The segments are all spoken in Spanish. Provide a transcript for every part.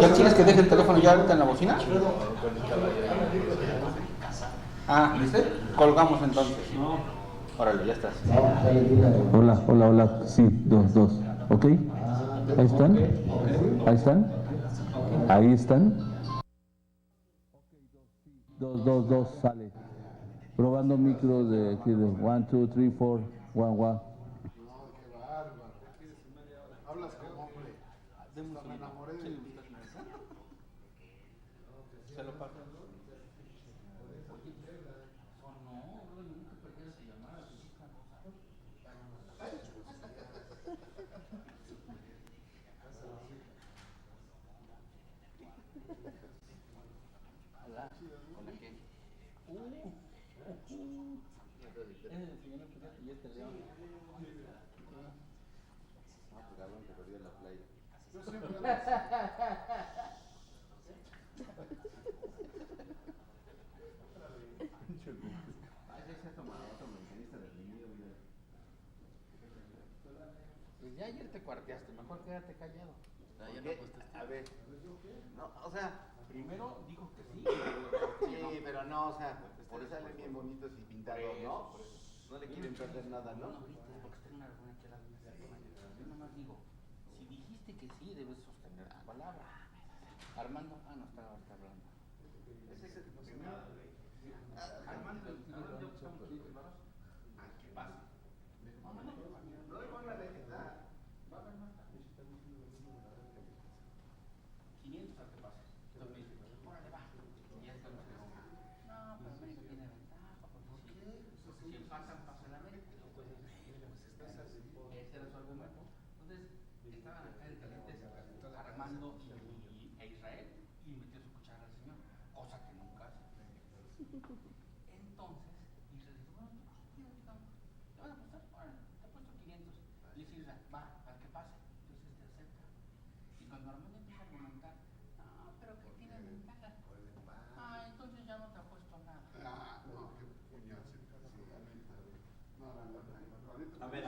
¿Ya quieres que deje el teléfono ya ahorita en la bocina? ¿Viste? Colgamos entonces. Órale, ya estás. Hola, hola, hola. Sí, dos. ¿Ok? Ahí están. Ahí están. Ahí están. Dos, sale. Probando micros de aquí de 1, 2, 3, 4, 1, 1. Hablas que hombre. Me enamoré de ti. Se lo paso. Hola. Hola, ¿qué? Es el señor Pinote y este león. No, pues cabrón, que perdió la playa. Yo siempre Pues ya ayer te cuarteaste, mejor quédate callado. ¿Por qué? A ver, no, o sea, Primero dijo que sí. sí, pero no, o sea, por eso salen bien bonitos y pintados, ¿no? No le quieren perder nada, ¿no? Porque está en una reunión que yo nomás digo, si dijiste que sí, debes sostener tu palabra. Armando, no está hablando. Ese es el primero. Armando, ¿qué pasa? No le van a legendar. 500 al que pase. Entonces me dice, órale, va. Y ya estamos en el... No, pero América tiene ventaja, porque si empatan, pasa el América. Ese era su argumento. Entonces, estaban acá en calientes Armando e Israel y metió su cuchara al señor, cosa que nunca hace. Entonces, Israel dice, bueno, ¿te van a apostar? Bueno, te he puesto 500. Y dice Israel, va, al que pase. Entonces te acepta. Y cuando Armando empieza a argumentar, no, pero que tiene ventaja. Entonces ya no te apuesto a nada. no, qué puñazo. A ver.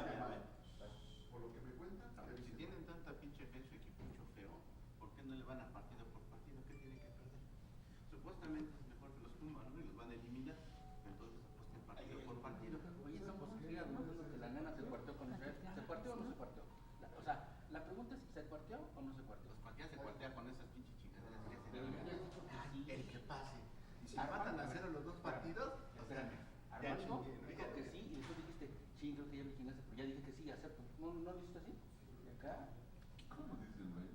Por lo que me cuentan, A ver, si tienen tanta pinche fe en su equipucho feo, ¿por qué no le van a partido por partido? ¿Qué tienen que perder? Supuestamente es mejor que los tumban, ¿no? Y los van a eliminar. Entonces apuesten partido por partido. Oye, estamos argumentando que la nena se cuarteó con Israel. ¿Se cuarteó o no se cuarteó? O sea, la pregunta es, ¿se cuarteó o no se cuarteó? Pues cualquiera se cuartea con esas pinches chingaderas que hacen. Pero ya has dicho que sí. El que pase. Y si empatan a cero los dos partidos, Espérame, Armando dijo que sí y después dijiste, sí, creo que ya me chingaste, pero ya dije que sí, acepto. ¿No lo hiciste así? ¿Y acá? ¿Cómo dicen, güey?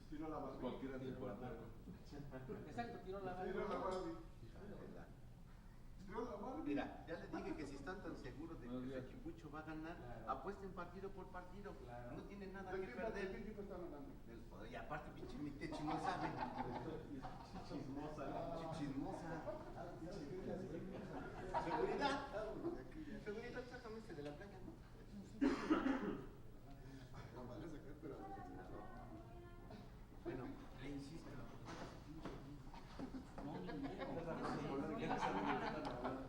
tiro la Barbie. Cualquiera se cuartea. Exacto, tiró la Tiro la bala. Barbie. Tiro la Barbie. mira, ya les dije que si están tan seguros de que su equipucho va a ganar, apuesten partido por partido. No tienen nada que perder. ¿De qué equipo están hablando? Y aparte, pinche Mitechi no sabe. Chismosa. Seguridad. Seguridad, sácame este de la playa, ¿no? No van a sacar, pero. Bueno, le insisto. No, ni miedo.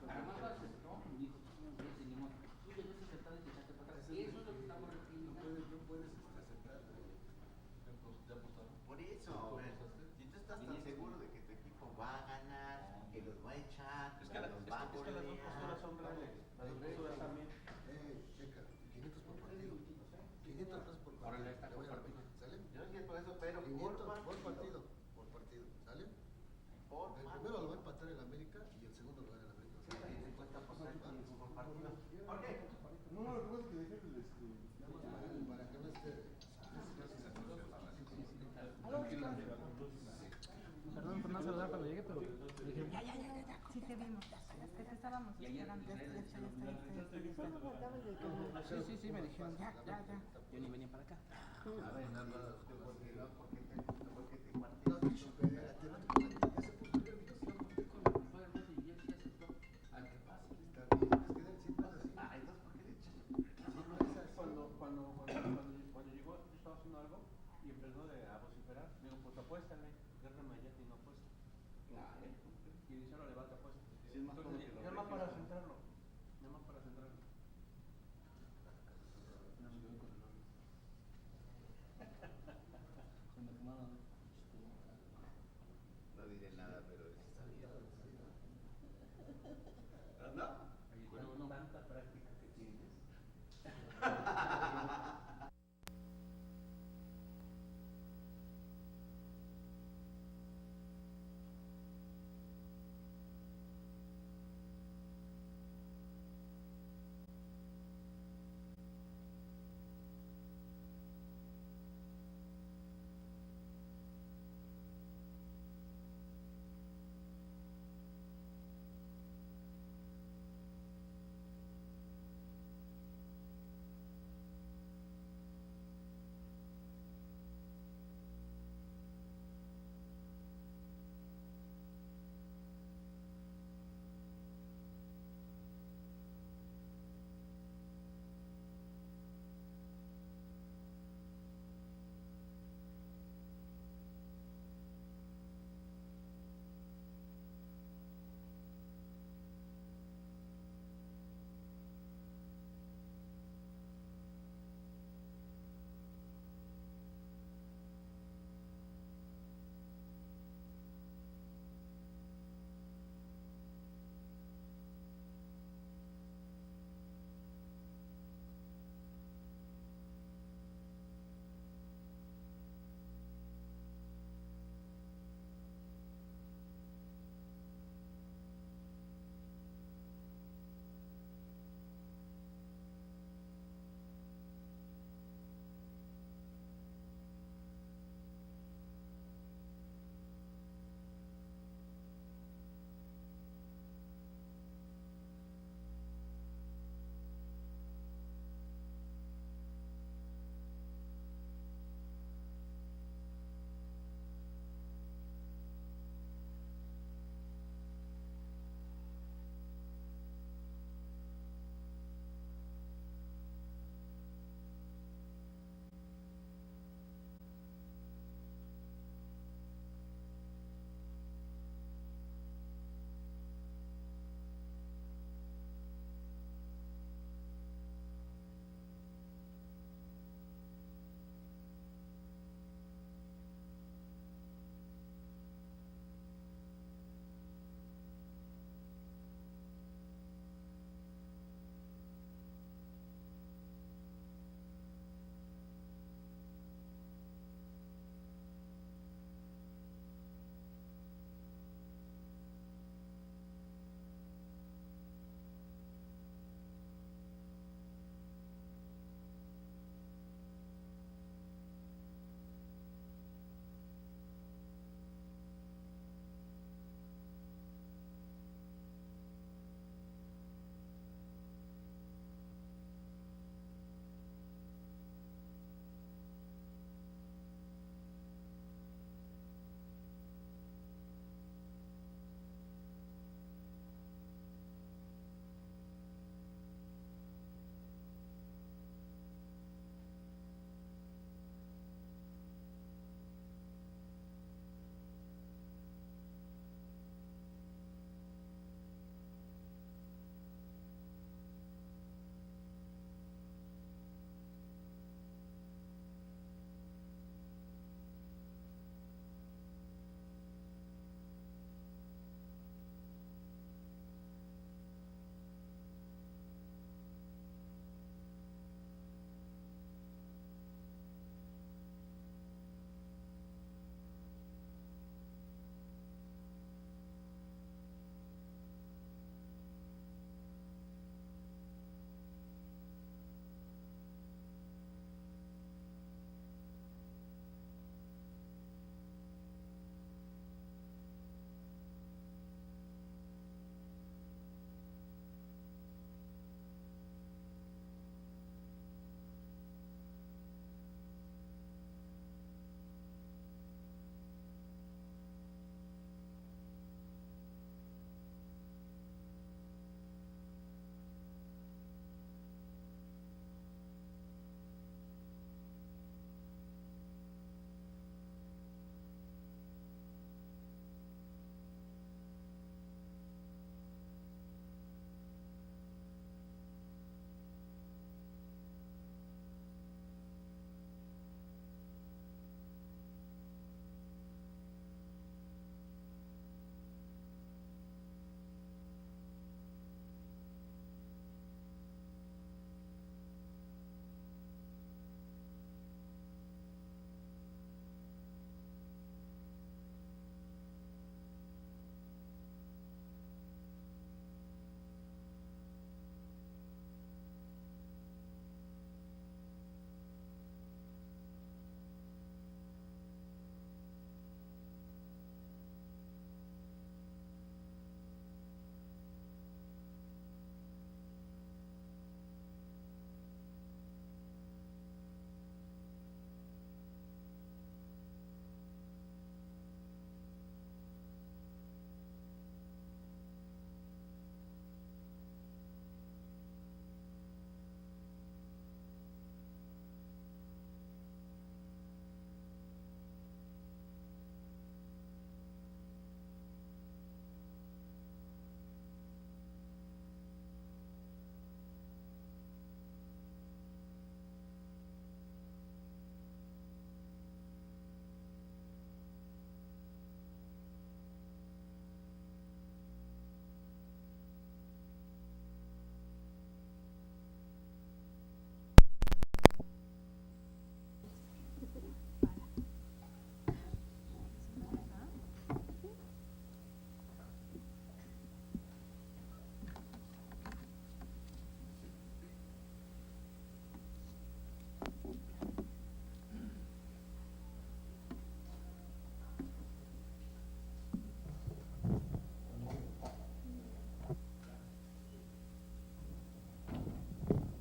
Armando aceptó y dijo, no tenemos. Tú ya habías aceptado y te echaste para atrás. Eso es lo que estamos refiriendo. No puedes aceptar. Por eso, si tú estás tan seguro de que tu equipo va a ganar, que los va a echar, Es que que los va a las dos posturas son reales. Las dos posturas también. Checa, 500 por partido. 500 pesos por partido. Órale, está por partido. ¿Sale? Yo sí es por eso, pero 500 por partido. ¿Sale? Por El primero lo va a empatar el América y el segundo lo gana el América. O sea, 50% por partido. ¿Por qué? No, lo que pasa es que dejé para que no esté. Perdón por no saludar cuando llegué, pero me dijeron, ya. Sí te vimos, te estábamos esperando. Sí, me dijeron, ya. Yo ni venía para acá. A ver, cuando llegó, yo estaba haciendo algo y empezó a vociferar. Me digo, pues apuéstale, gáname ya y no apuesta. Y dice, ahora levanta apuesta. Nada más para centrarlo. No me quedo con el nombre.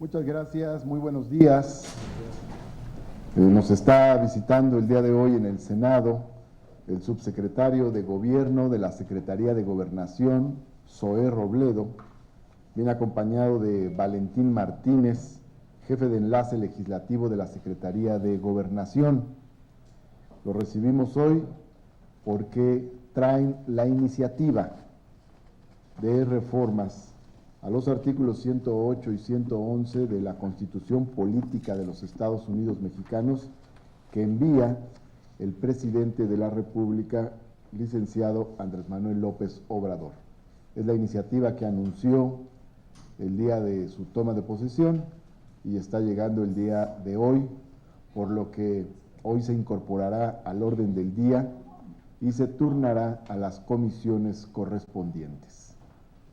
Muchas gracias, muy buenos días. Nos está visitando el día de hoy en el Senado el subsecretario de Gobierno de la Secretaría de Gobernación, Zoé Robledo, viene acompañado de Valentín Martínez, jefe de enlace legislativo de la Secretaría de Gobernación. Lo recibimos hoy porque traen la iniciativa de reformas a los artículos 108 y 111 de la Constitución Política de los Estados Unidos Mexicanos que envía el presidente de la República, licenciado Andrés Manuel López Obrador. Es la iniciativa que anunció el día de su toma de posesión y está llegando el día de hoy, por lo que hoy se incorporará al orden del día y se turnará a las comisiones correspondientes.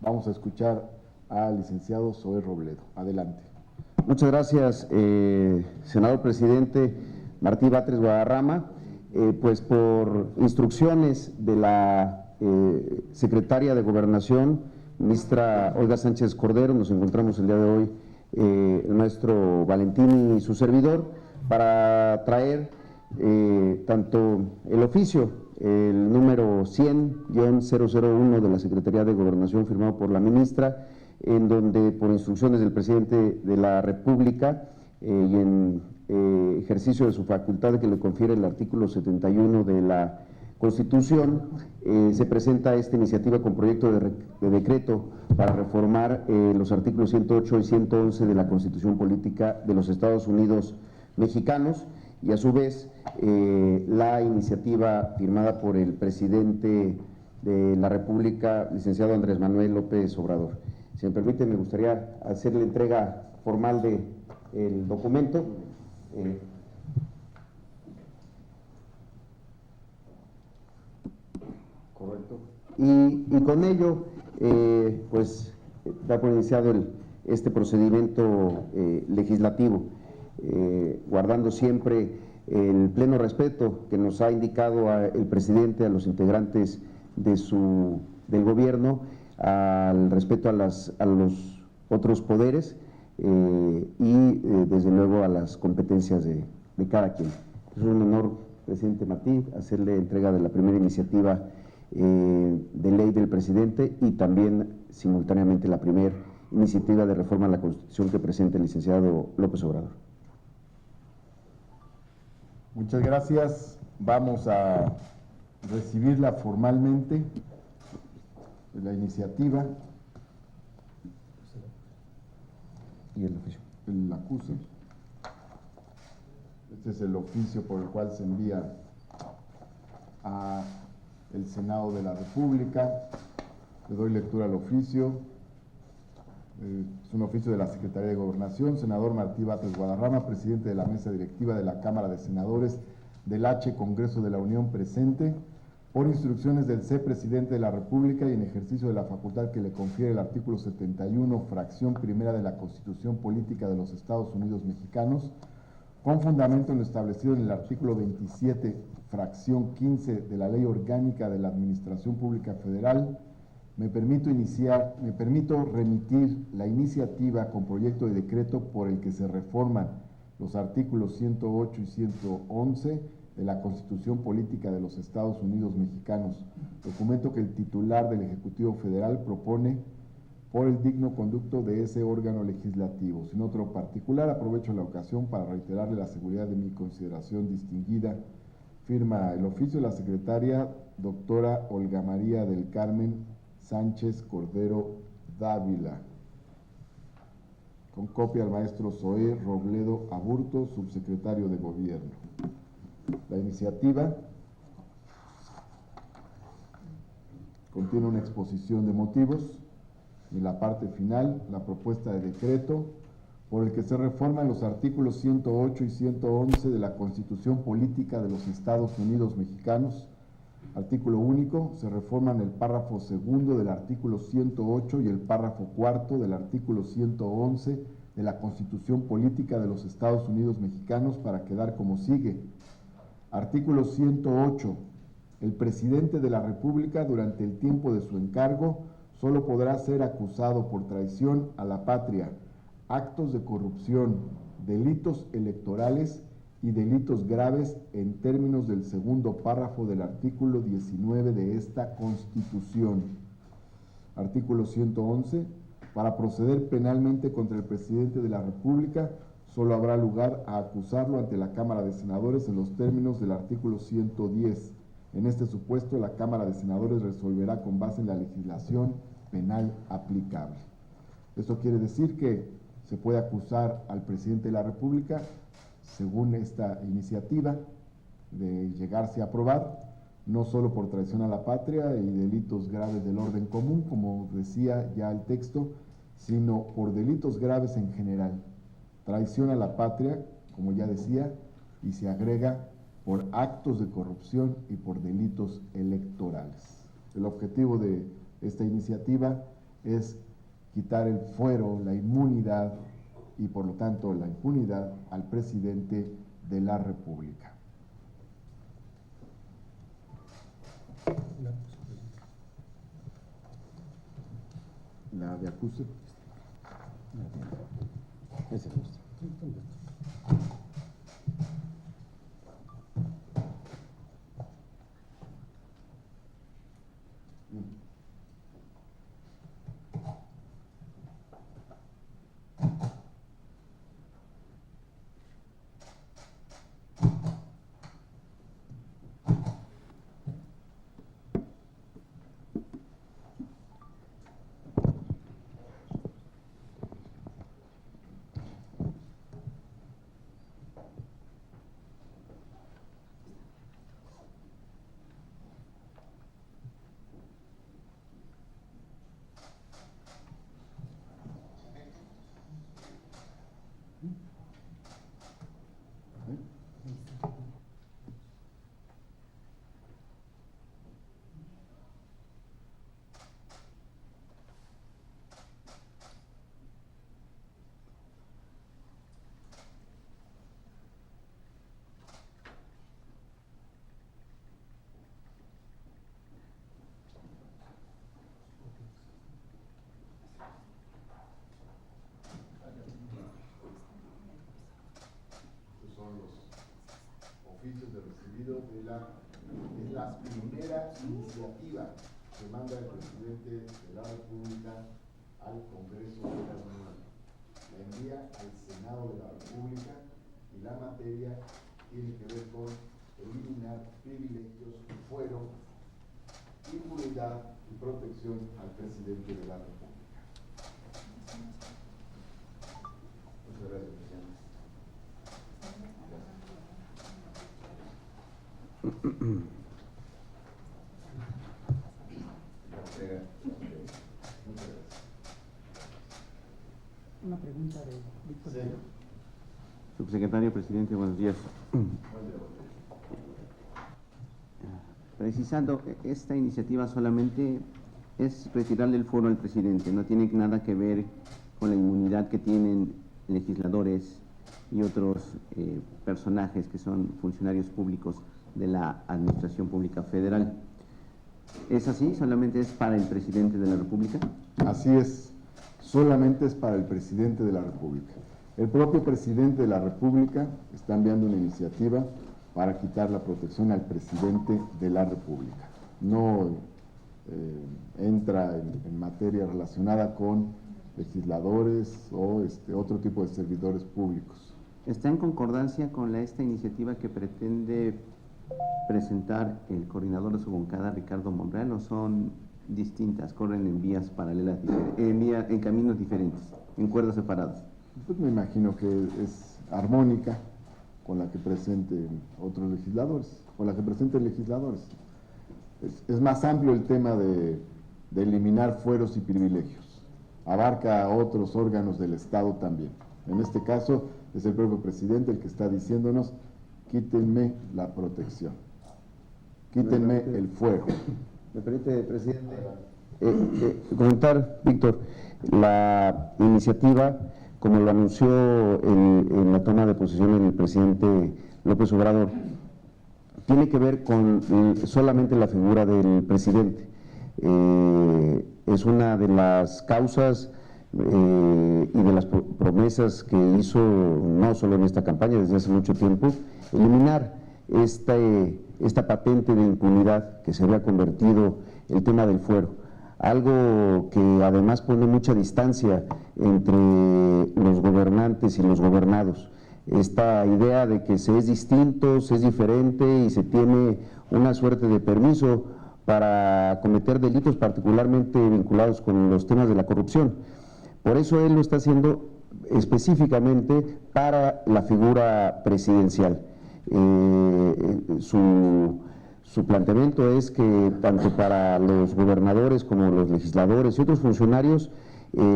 Vamos a escuchar al licenciado Zoé Robledo. Adelante. Muchas gracias, senador presidente Martí Batres Guadarrama. Pues por instrucciones de la secretaria de Gobernación, ministra Olga Sánchez Cordero, nos encontramos el día de hoy el maestro Valentín y su servidor para traer tanto el oficio, el número 100-001 de la Secretaría de Gobernación firmado por la ministra, en donde por instrucciones del presidente de la República y en ejercicio de su facultad que le confiere el artículo 71 de la Constitución, se presenta esta iniciativa con proyecto de decreto para reformar los artículos 108 y 111 de la Constitución Política de los Estados Unidos Mexicanos, y a su vez la iniciativa firmada por el presidente de la República, licenciado Andrés Manuel López Obrador. Si me permite, me gustaría hacer la entrega formal del documento. Correcto. Y con ello, pues, da por iniciado este procedimiento legislativo, guardando siempre el pleno respeto que nos ha indicado el presidente a los integrantes del gobierno, al respeto a los otros poderes y desde luego a las competencias de cada quien. Es un honor, presidente Martí, hacerle entrega de la primera iniciativa de ley del presidente y también simultáneamente la primera iniciativa de reforma a la Constitución que presenta el licenciado López Obrador. Muchas gracias. Vamos a recibirla formalmente, la iniciativa. Y el oficio. El acuse. Este es el oficio por el cual se envía a el Senado de la República. Le doy lectura al oficio. Es un oficio de la Secretaría de Gobernación. Senador Martí Batres Guadarrama, presidente de la mesa directiva de la Cámara de Senadores del H. Congreso de la Unión presente, por instrucciones del C. Presidente de la República y en ejercicio de la facultad que le confiere el artículo 71, fracción primera de la Constitución Política de los Estados Unidos Mexicanos, con fundamento en lo establecido en el artículo 27, fracción 15 de la Ley Orgánica de la Administración Pública Federal, me permito remitir la iniciativa con proyecto de decreto por el que se reforman los artículos 108 y 111 de la Constitución Política de los Estados Unidos Mexicanos, documento que el titular del Ejecutivo Federal propone por el digno conducto de ese órgano legislativo. Sin otro particular, aprovecho la ocasión para reiterarle la seguridad de mi consideración distinguida. Firma el oficio de la secretaria doctora Olga María del Carmen Sánchez Cordero Dávila, con copia al maestro Zoé Robledo Aburto, subsecretario de Gobierno. La iniciativa contiene una exposición de motivos y en la parte final la propuesta de decreto por el que se reforman los artículos 108 y 111 de la Constitución Política de los Estados Unidos Mexicanos. Artículo único, se reforman el párrafo segundo del artículo 108 y el párrafo cuarto del artículo 111 de la Constitución Política de los Estados Unidos Mexicanos para quedar como sigue. Artículo 108. El presidente de la República durante el tiempo de su encargo solo podrá ser acusado por traición a la patria, actos de corrupción, delitos electorales y delitos graves en términos del segundo párrafo del artículo 19 de esta Constitución. Artículo 111. Para proceder penalmente contra el presidente de la República, solo habrá lugar a acusarlo ante la Cámara de Senadores en los términos del artículo 110. En este supuesto, la Cámara de Senadores resolverá con base en la legislación penal aplicable. Esto quiere decir que se puede acusar al presidente de la República, según esta iniciativa, de llegarse a aprobar, no solo por traición a la patria y delitos graves del orden común, como decía ya el texto, sino por delitos graves en general. Traición a la patria, como ya decía, y se agrega por actos de corrupción y por delitos electorales. El objetivo de esta iniciativa es quitar el fuero, la inmunidad y por lo tanto la impunidad al presidente de la República. La de acuse. Ese es nuestro. De recibido es la primera iniciativa que manda el presidente de la República al Congreso de la Unión. La envía al Senado de la República y la materia tiene que ver con eliminar privilegios, fuero, impunidad y protección al presidente de la República. Muchas gracias, presidente. Una pregunta de Víctor. Sí. Subsecretario, presidente, buenos días. Precisando, esta iniciativa solamente es retirarle el fuero al presidente, no tiene nada que ver con la inmunidad que tienen legisladores y otros personajes que son funcionarios públicos de la Administración Pública Federal. ¿Es así? ¿Solamente es para el presidente de la República? Así es, solamente es para el presidente de la República. El propio presidente de la República está enviando una iniciativa para quitar la protección al presidente de la República. No entra en materia relacionada con legisladores o otro tipo de servidores públicos. ¿Está en concordancia con esta iniciativa que pretende presentar el coordinador de su bancada, Ricardo Monreal, o son distintas, corren en vías paralelas, en caminos diferentes, en cuerdas separadas? Pues me imagino que es armónica con la que presenten otros legisladores, con la que presenten legisladores. Es más amplio el tema de eliminar fueros y privilegios. Abarca a otros órganos del Estado también. En este caso es el propio presidente el que está diciéndonos: quítenme la protección, quítenme el fuero. ¿Me permite, presidente, comentar, Víctor, la iniciativa, como lo anunció en la toma de posesión el presidente López Obrador, tiene que ver con solamente la figura del presidente? Es una de las causas y de las promesas que hizo, no solo en esta campaña, desde hace mucho tiempo, eliminar esta patente de impunidad que se había convertido el tema del fuero, algo que además pone mucha distancia entre los gobernantes y los gobernados. Esta idea de que se es distinto, se es diferente y se tiene una suerte de permiso para cometer delitos particularmente vinculados con los temas de la corrupción. Por eso él lo está haciendo específicamente para la figura presidencial. Su planteamiento es que tanto para los gobernadores como los legisladores y otros funcionarios,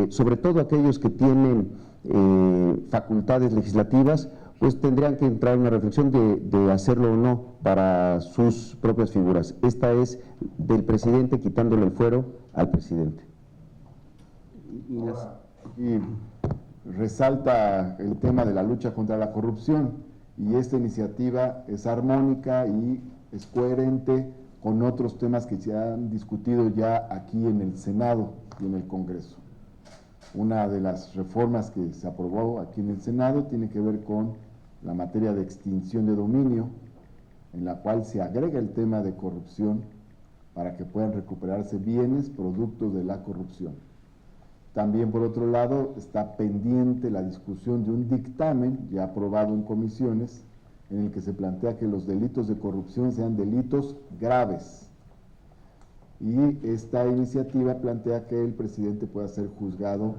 sobre todo aquellos que tienen facultades legislativas, pues tendrían que entrar en una reflexión de hacerlo o no para sus propias figuras. Esta es del presidente quitándole el fuero al presidente. Y resalta el tema de la lucha contra la corrupción, y esta iniciativa es armónica y es coherente con otros temas que se han discutido ya aquí en el Senado y en el Congreso. Una de las reformas que se aprobó aquí en el Senado tiene que ver con la materia de extinción de dominio, en la cual se agrega el tema de corrupción para que puedan recuperarse bienes productos de la corrupción. También, por otro lado, está pendiente la discusión de un dictamen ya aprobado en comisiones, en el que se plantea que los delitos de corrupción sean delitos graves. Y esta iniciativa plantea que el presidente pueda ser juzgado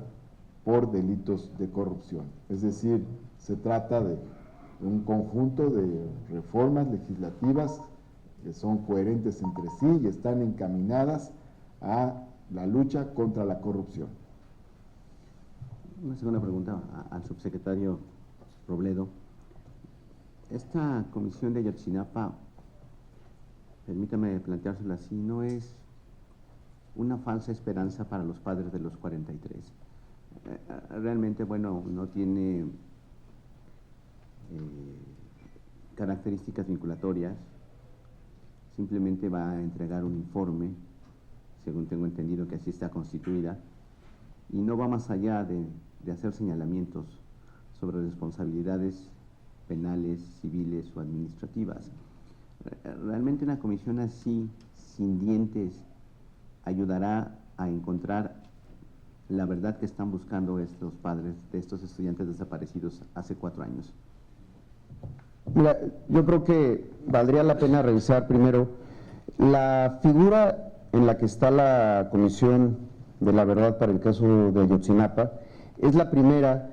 por delitos de corrupción. Es decir, se trata de un conjunto de reformas legislativas que son coherentes entre sí y están encaminadas a la lucha contra la corrupción. Una segunda pregunta al subsecretario Robledo. Esta comisión de Ayotzinapa, permítame planteárselo así, no es una falsa esperanza para los padres de los 43. Realmente, bueno, no tiene características vinculatorias, simplemente va a entregar un informe, según tengo entendido que así está constituida, y no va más allá de hacer señalamientos sobre responsabilidades penales, civiles o administrativas. Realmente una comisión así, sin dientes, ayudará a encontrar la verdad que están buscando estos padres de estos estudiantes desaparecidos hace 4 años. Mira, yo creo que valdría la pena revisar primero la figura en la que está la Comisión de la Verdad para el caso de Ayotzinapa. Es la primera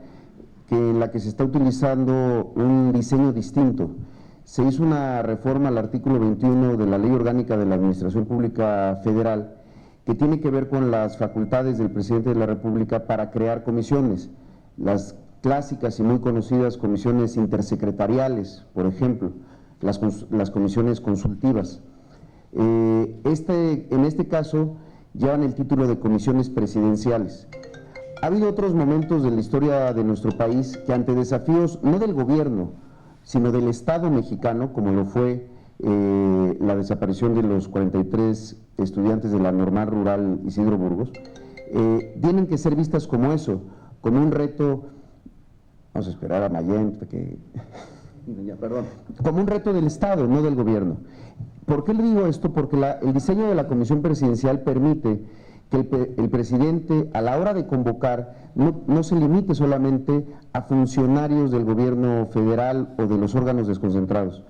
en la que se está utilizando un diseño distinto. Se hizo una reforma al artículo 21 de la Ley Orgánica de la Administración Pública Federal que tiene que ver con las facultades del presidente de la República para crear comisiones. Las clásicas y muy conocidas comisiones intersecretariales, por ejemplo, las comisiones consultivas. En este caso llevan el título de comisiones presidenciales. Ha habido otros momentos de la historia de nuestro país que ante desafíos no del gobierno, sino del Estado mexicano, como lo fue la desaparición de los 43 estudiantes de la Normal Rural Isidro Burgos, tienen que ser vistas como eso, como un reto. Vamos a esperar a Mayent, como un reto del Estado, no del gobierno. ¿Por qué le digo esto? Porque el diseño de la comisión presidencial permite que el presidente, a la hora de convocar, no se limite solamente a funcionarios del gobierno federal o de los órganos desconcentrados.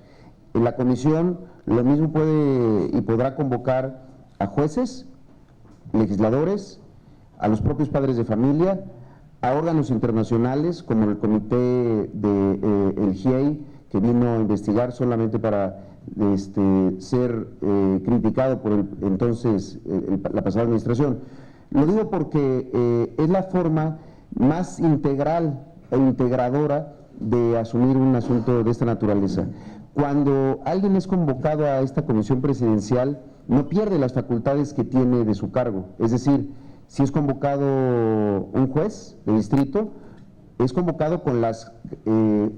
En la comisión lo mismo puede y podrá convocar a jueces, legisladores, a los propios padres de familia, a órganos internacionales como el comité del GIEI, que vino a investigar solamente para ser criticado por la pasada administración. Lo digo porque es la forma más integral e integradora de asumir un asunto de esta naturaleza. Cuando alguien es convocado a esta comisión presidencial, no pierde las facultades que tiene de su cargo. Es decir, si es convocado un juez de distrito, es convocado con las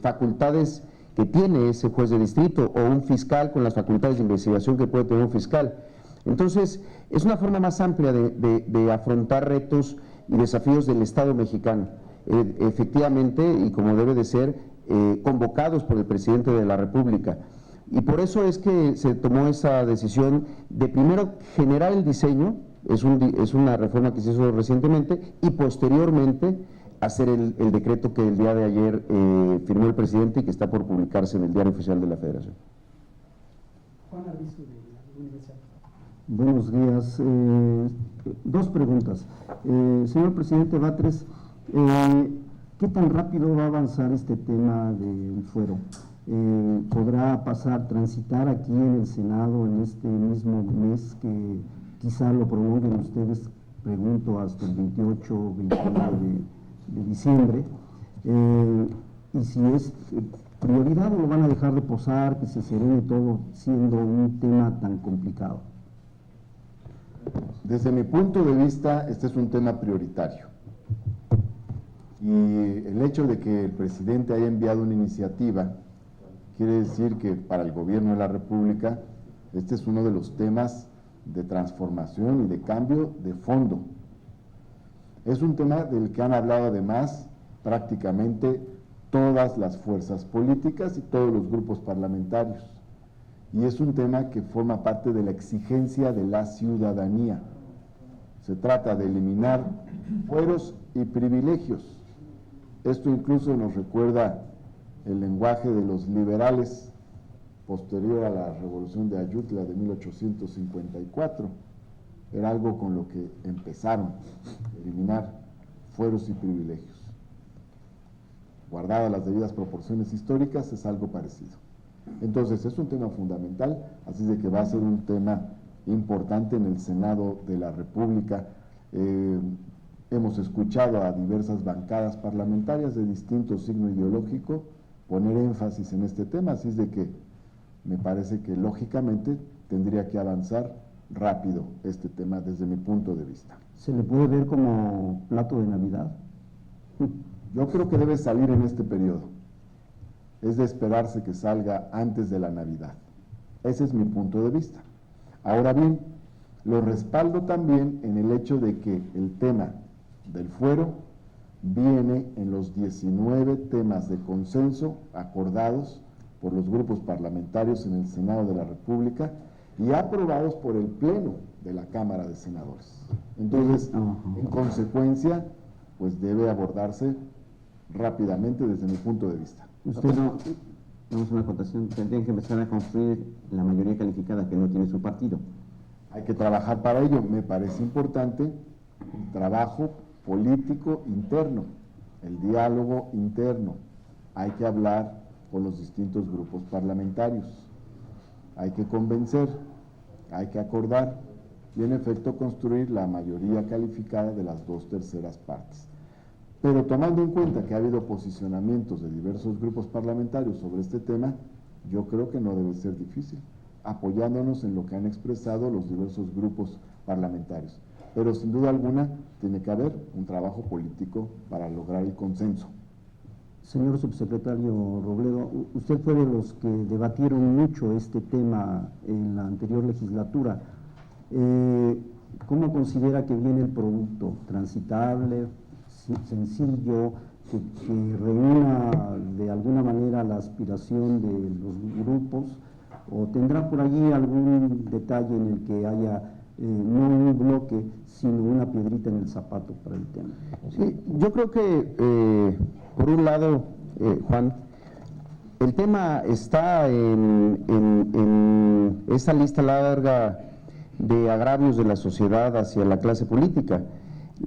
facultades que tiene ese juez de distrito, o un fiscal con las facultades de investigación que puede tener un fiscal. Entonces, es una forma más amplia de afrontar retos y desafíos del Estado mexicano, efectivamente y como debe de ser, convocados por el presidente de la República. Y por eso es que se tomó esa decisión de primero generar el diseño, es una reforma que se hizo recientemente, y posteriormente hacer el decreto que el día de ayer firmó el presidente y que está por publicarse en el Diario Oficial de la Federación. Juan Arbizu, de la Universidad. Buenos días. Dos preguntas. Señor presidente Batres, ¿qué tan rápido va a avanzar este tema del fuero? ¿Podrá transitar aquí en el Senado en este mismo mes, que quizá lo prolonguen ustedes, pregunto, hasta el 28 o 29 de diciembre? Y si es prioridad, o lo van a dejar reposar, que se serene todo, siendo un tema tan complicado. Desde mi punto de vista, este es un tema prioritario. Y el hecho de que el presidente haya enviado una iniciativa quiere decir que para el gobierno de la República este es uno de los temas de transformación y de cambio de fondo. Es un tema del que han hablado además prácticamente todas las fuerzas políticas y todos los grupos parlamentarios. Y es un tema que forma parte de la exigencia de la ciudadanía. Se trata de eliminar fueros y privilegios. Esto incluso nos recuerda el lenguaje de los liberales posterior a la Revolución de Ayutla de 1854. Era algo con lo que empezaron, eliminar fueros y privilegios. Guardadas las debidas proporciones históricas, es algo parecido. Entonces, es un tema fundamental, así de que va a ser un tema importante en el Senado de la República. Hemos escuchado a diversas bancadas parlamentarias de distinto signo ideológico poner énfasis en este tema, así es de que me parece que lógicamente tendría que avanzar rápido este tema desde mi punto de vista. ¿Se le puede ver como plato de Navidad? Yo creo que debe salir en este periodo. Es de esperarse que salga antes de la Navidad. Ese es mi punto de vista. Ahora bien, lo respaldo también en el hecho de que el tema del fuero viene en los 19 temas de consenso acordados por los grupos parlamentarios en el Senado de la República y aprobados por el Pleno de la Cámara de Senadores. Entonces, en consecuencia, pues debe abordarse rápidamente desde mi punto de vista. Usted no, vamos a una acotación, tendrían que empezar a construir la mayoría calificada que no tiene su partido. Hay que trabajar para ello. Me parece importante el trabajo político interno, el diálogo interno. Hay que hablar con los distintos grupos parlamentarios. Hay que convencer, hay que acordar y en efecto construir la mayoría calificada de las 2/3 partes. Pero tomando en cuenta que ha habido posicionamientos de diversos grupos parlamentarios sobre este tema, yo creo que no debe ser difícil, apoyándonos en lo que han expresado los diversos grupos parlamentarios. Pero sin duda alguna tiene que haber un trabajo político para lograr el consenso. Señor subsecretario Robledo, usted fue de los que debatieron mucho este tema en la anterior legislatura. ¿Cómo considera que viene el producto? ¿Transitable, sencillo, que reúna de alguna manera la aspiración de los grupos? ¿O tendrá por allí algún detalle en el que haya no un bloque, sino una piedrita en el zapato para el tema? Sí, yo creo que, por un lado, Juan, el tema está en esa lista larga de agravios de la sociedad hacia la clase política.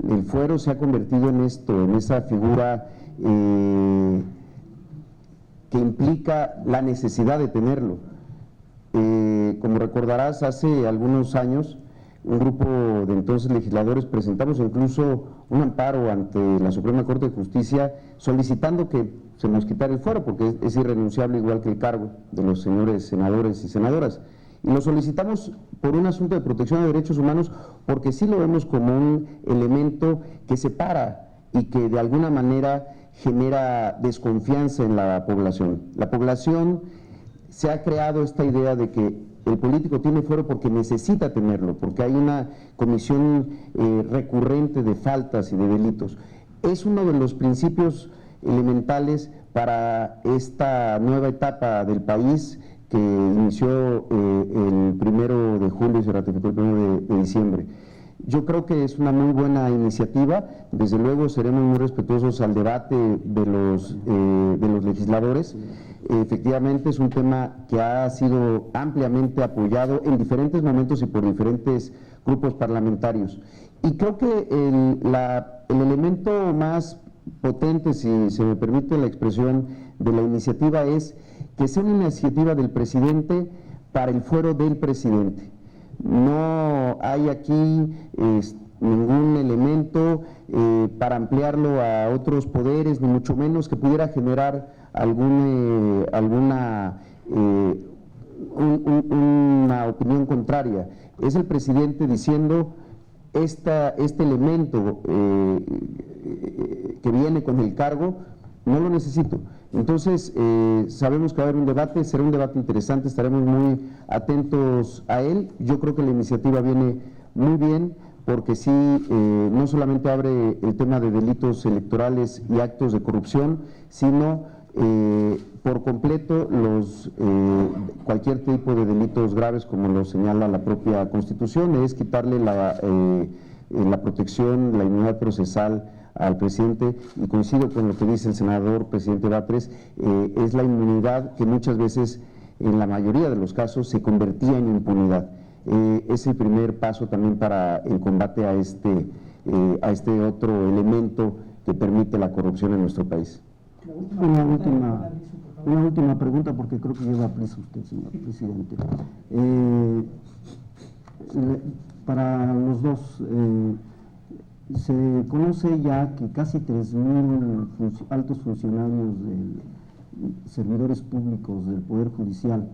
El fuero se ha convertido en esto, en esa figura que implica la necesidad de tenerlo. Como recordarás, hace algunos años, un grupo de entonces legisladores presentamos incluso un amparo ante la Suprema Corte de Justicia solicitando que se nos quitara el fuero, porque es irrenunciable igual que el cargo de los señores senadores y senadoras. Y lo solicitamos por un asunto de protección de derechos humanos, porque sí lo vemos como un elemento que separa y que de alguna manera genera desconfianza en la población. La población se ha creado esta idea de que el político tiene fuero porque necesita tenerlo, porque hay una comisión recurrente de faltas y de delitos. Es uno de los principios elementales para esta nueva etapa del país que inició el 1 de julio y se ratificó el 1 de diciembre. Yo creo que es una muy buena iniciativa. Desde luego seremos muy respetuosos al debate de los legisladores. Efectivamente es un tema que ha sido ampliamente apoyado en diferentes momentos y por diferentes grupos parlamentarios. Y creo que el elemento más potente, si se me permite la expresión, de la iniciativa es que sea una iniciativa del presidente para el fuero del presidente. No hay aquí ningún elemento para ampliarlo a otros poderes, ni mucho menos que pudiera generar una opinión contraria. Es el presidente diciendo este elemento que viene con el cargo, no lo necesito. Entonces, sabemos que va a haber un debate, será un debate interesante, estaremos muy atentos a él. Yo creo que la iniciativa viene muy bien, porque sí, no solamente abre el tema de delitos electorales y actos de corrupción, sino por completo cualquier tipo de delitos graves, como lo señala la propia Constitución, es quitarle la protección, la inmunidad procesal al presidente, y coincido con lo que dice el senador presidente Batres, es la inmunidad que muchas veces, en la mayoría de los casos, se convertía en impunidad. Es el primer paso también para el combate a este otro elemento que permite la corrupción en nuestro país. Una última pregunta, porque creo que lleva prisa usted, señor presidente. Para los dos, se conoce ya que casi 3.000 altos funcionarios servidores públicos del Poder Judicial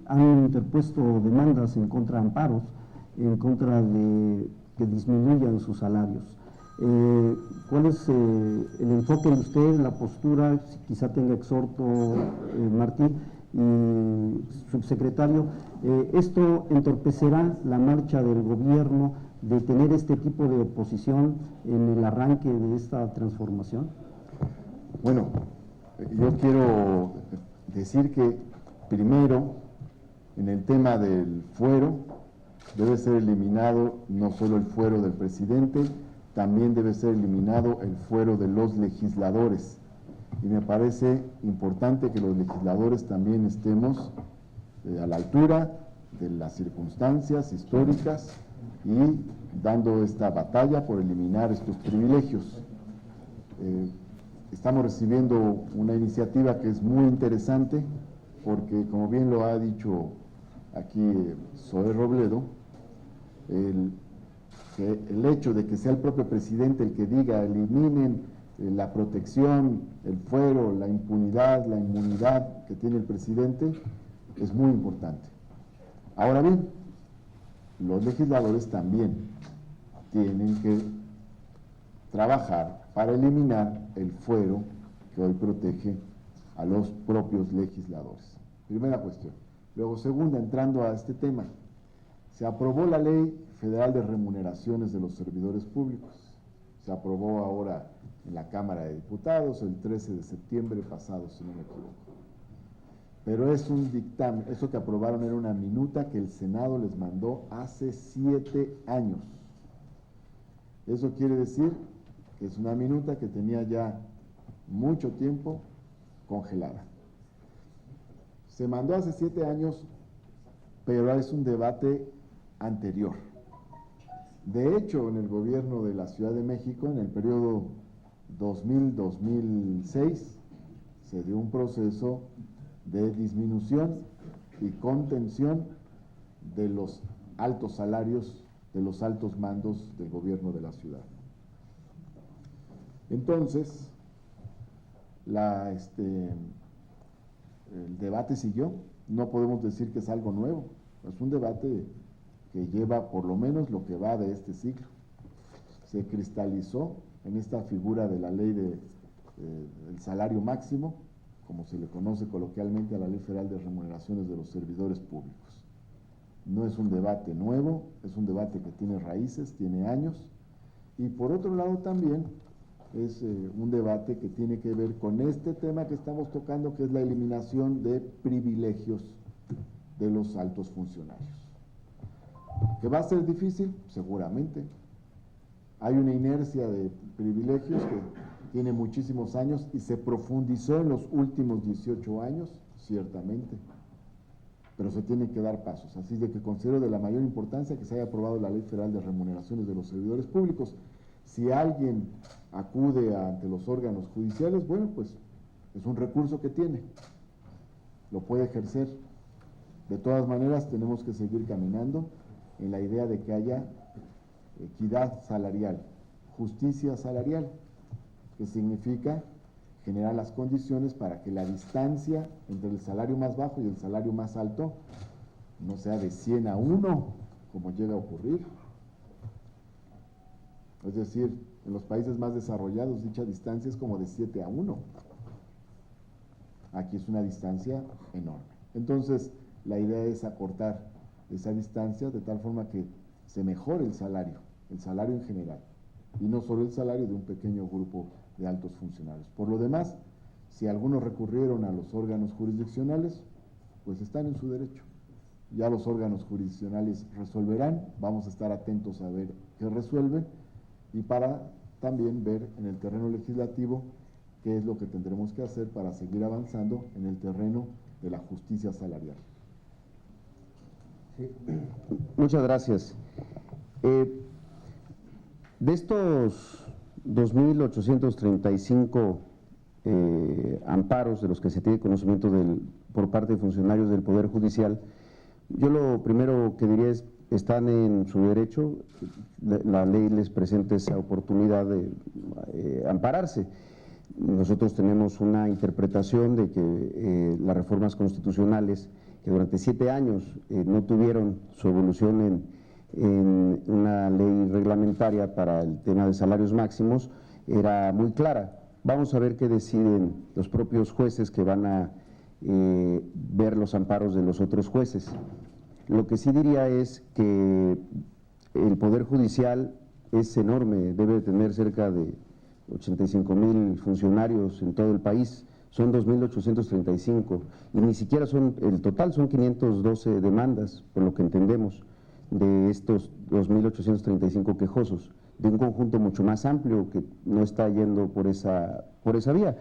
han interpuesto demandas en contra de amparos, en contra de que disminuyan sus salarios. ¿Cuál es el enfoque de usted, la postura? Quizá tenga exhorto, Martín y subsecretario. ¿Esto entorpecerá la marcha del gobierno de tener este tipo de oposición en el arranque de esta transformación? Bueno, yo quiero decir que primero, en el tema del fuero, debe ser eliminado no solo el fuero del presidente, también debe ser eliminado el fuero de los legisladores. Y me parece importante que los legisladores también estemos a la altura de las circunstancias históricas y dando esta batalla por eliminar estos privilegios. Estamos recibiendo una iniciativa que es muy interesante, porque como bien lo ha dicho aquí Zoe Robledo, el hecho de que sea el propio presidente el que diga eliminen la protección, el fuero, la impunidad, la inmunidad que tiene el presidente, es muy importante. Ahora bien, los legisladores también tienen que trabajar para eliminar el fuero que hoy protege a los propios legisladores. Primera cuestión. Luego, segunda, entrando a este tema, se aprobó la Ley Federal de Remuneraciones de los Servidores Públicos. Se aprobó ahora en la Cámara de Diputados el 13 de septiembre pasado, si no me equivoco. Pero es un dictamen, eso que aprobaron era una minuta que el Senado les mandó hace 7 años. Eso quiere decir que es una minuta que tenía ya mucho tiempo congelada. Se mandó hace 7 años, pero es un debate anterior. De hecho, en el gobierno de la Ciudad de México, en el periodo 2000-2006, se dio un proceso de disminución y contención de los altos salarios, de los altos mandos del gobierno de la ciudad. Entonces, el debate siguió. No podemos decir que es algo nuevo, es un debate que lleva por lo menos lo que va de este siglo. Se cristalizó en esta figura de la ley del salario máximo, como se le conoce coloquialmente a la Ley Federal de Remuneraciones de los Servidores Públicos. No es un debate nuevo, es un debate que tiene raíces, tiene años, y por otro lado también es un debate que tiene que ver con este tema que estamos tocando, que es la eliminación de privilegios de los altos funcionarios. ¿Que va a ser difícil? Seguramente. Hay una inercia de privilegios que tiene muchísimos años y se profundizó en los últimos 18 años, ciertamente. Pero se tienen que dar pasos. Así de que considero de la mayor importancia que se haya aprobado la Ley Federal de Remuneraciones de los Servidores Públicos. Si alguien acude ante los órganos judiciales, bueno, pues es un recurso que tiene, lo puede ejercer. De todas maneras, tenemos que seguir caminando en la idea de que haya equidad salarial, justicia salarial, que significa generar las condiciones para que la distancia entre el salario más bajo y el salario más alto no sea de 100 a 1, como llega a ocurrir. Es decir, en los países más desarrollados dicha distancia es como de 7 a 1. Aquí es una distancia enorme. Entonces, la idea es acortar esa distancia de tal forma que se mejore el salario en general, y no solo el salario de un pequeño grupo de altos funcionarios. Por lo demás, si algunos recurrieron a los órganos jurisdiccionales, pues están en su derecho. Ya los órganos jurisdiccionales resolverán, vamos a estar atentos a ver qué resuelven, y para también ver en el terreno legislativo qué es lo que tendremos que hacer para seguir avanzando en el terreno de la justicia salarial. Sí. Muchas gracias. De estos 2.835 amparos de los que se tiene conocimiento por parte de funcionarios del Poder Judicial, yo lo primero que diría es, están en su derecho, la ley les presenta esa oportunidad de ampararse. Nosotros tenemos una interpretación de que las reformas constitucionales que durante 7 años no tuvieron su evolución en una ley reglamentaria para el tema de salarios máximos, era muy clara. Vamos a ver qué deciden los propios jueces que van a ver los amparos de los otros jueces. Lo que sí diría es que el Poder Judicial es enorme, debe tener cerca de 85,000 funcionarios en todo el país, son 2.835 y ni siquiera son, el total son 512 demandas, por lo que entendemos, de estos 2.835 quejosos, de un conjunto mucho más amplio que no está yendo por esa vía.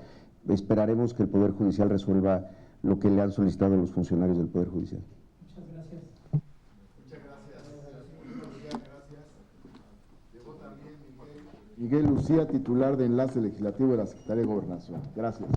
Esperaremos que el Poder Judicial resuelva lo que le han solicitado los funcionarios del Poder Judicial. Muchas gracias. Muchas gracias. Llegó también Miguel Lucía, titular de Enlace Legislativo de la Secretaría de Gobernación. Gracias.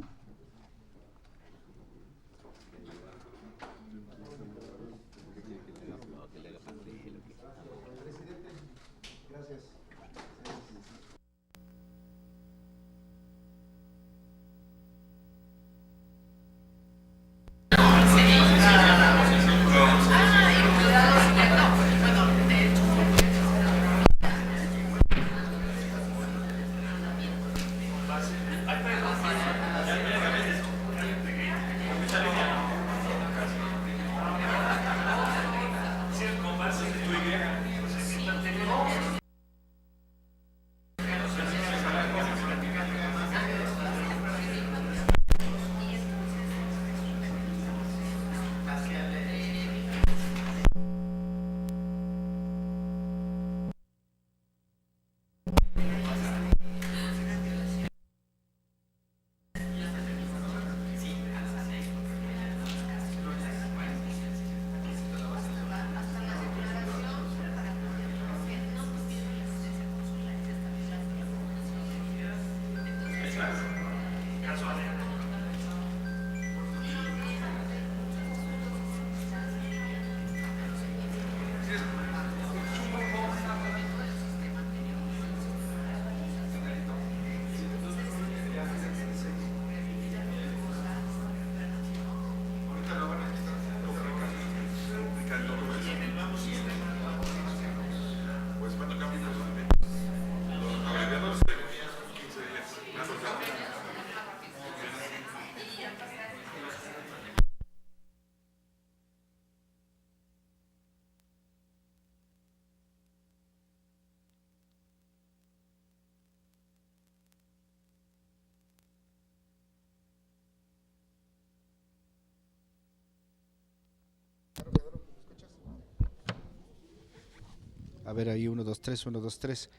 A ver ahí, 1, 2, 3, 1, 2, 3.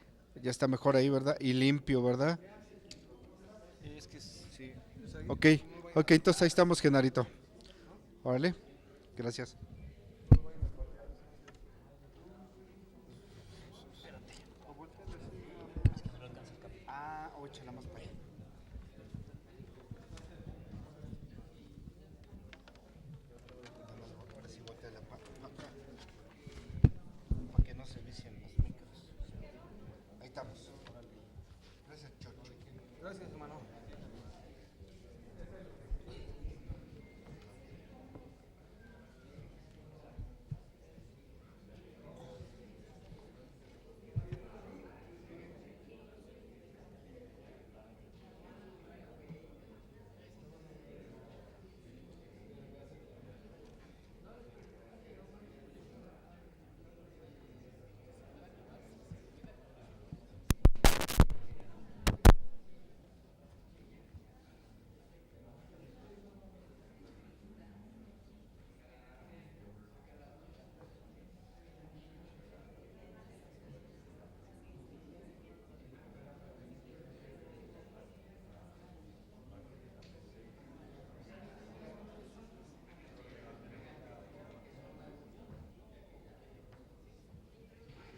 Ya está mejor ahí, ¿verdad? Y limpio, ¿verdad? Es que sí. Ok, entonces ahí estamos, Genarito. Órale, gracias. Ah, 8 nada más para allá. Ahora sí voltea la para que no se vicien los micros. Ahí estamos. Gracias, Chocho. Gracias, hermano.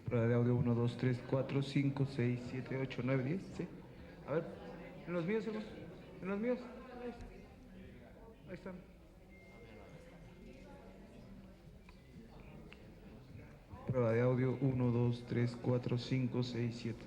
Prueba de audio 1, 2, 3, 4, 5, 6, 7, 8, 9, 10. ¿Sí? A ver, en los míos, hermano. En los míos. Ahí están. Prueba de audio 1, 2, 3, 4, 5, 6, 7.